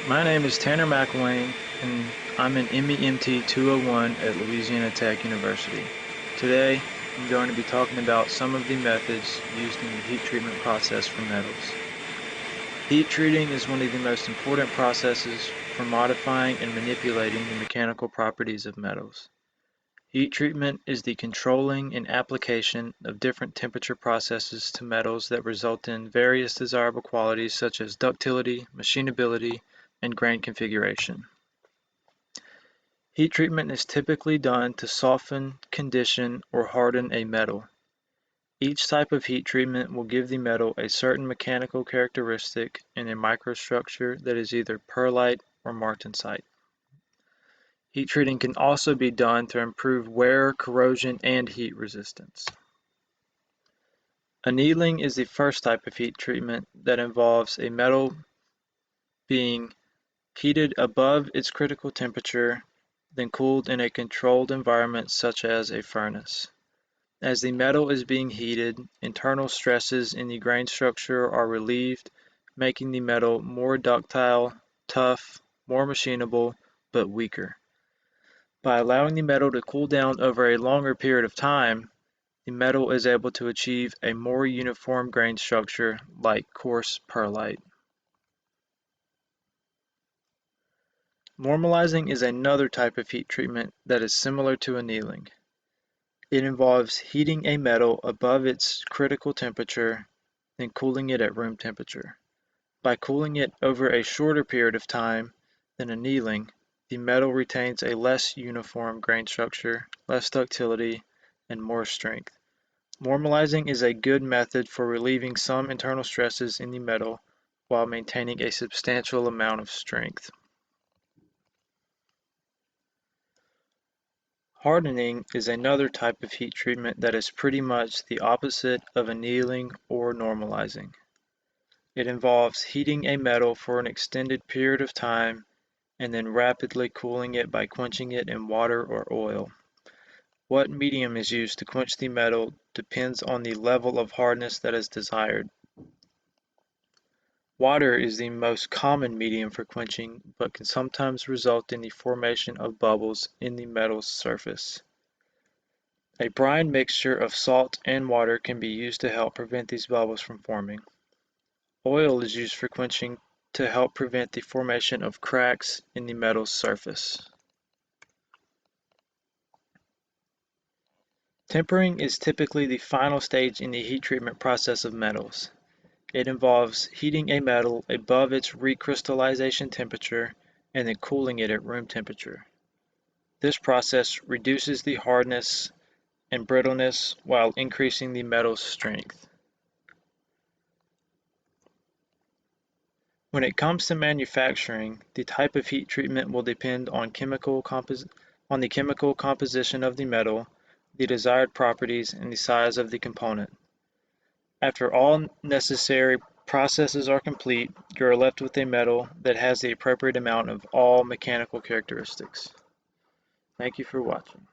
My name is Tanner McElwain, and I'm an MEMT 201 at Louisiana Tech University. Today, I'm going to be talking about some of the methods used in the heat treatment process for metals. Heat treating is one of the most important processes for modifying and manipulating the mechanical properties of metals. Heat treatment is the controlling and application of different temperature processes to metals that result in various desirable qualities such as ductility, machinability, and grain configuration. Heat treatment is typically done to soften, condition, or harden a metal. Each type of heat treatment will give the metal a certain mechanical characteristic and a microstructure that is either pearlite or martensite. Heat treating can also be done to improve wear, corrosion, and heat resistance. Annealing is the first type of heat treatment that involves a metal being heated above its critical temperature, then cooled in a controlled environment such as a furnace. As the metal is being heated, internal stresses in the grain structure are relieved, making the metal more ductile, tough, more machinable, but weaker. By allowing the metal to cool down over a longer period of time, the metal is able to achieve a more uniform grain structure like coarse pearlite. Normalizing is another type of heat treatment that is similar to annealing. It involves heating a metal above its critical temperature, then cooling it at room temperature. By cooling it over a shorter period of time than annealing, the metal retains a less uniform grain structure, less ductility, and more strength. Normalizing is a good method for relieving some internal stresses in the metal while maintaining a substantial amount of strength. Hardening is another type of heat treatment that is pretty much the opposite of annealing or normalizing. It involves heating a metal for an extended period of time and then rapidly cooling it by quenching it in water or oil. What medium is used to quench the metal depends on the level of hardness that is desired. Water is the most common medium for quenching, but can sometimes result in the formation of bubbles in the metal's surface. A brine mixture of salt and water can be used to help prevent these bubbles from forming. Oil is used for quenching to help prevent the formation of cracks in the metal's surface. Tempering is typically the final stage in the heat treatment process of metals. It involves heating a metal above its recrystallization temperature and then cooling it at room temperature. This process reduces the hardness and brittleness while increasing the metal's strength. When it comes to manufacturing, the type of heat treatment will depend on the chemical composition of the metal, the desired properties, and the size of the component. After all necessary processes are complete, you are left with a metal that has the appropriate amount of all mechanical characteristics. Thank you for watching.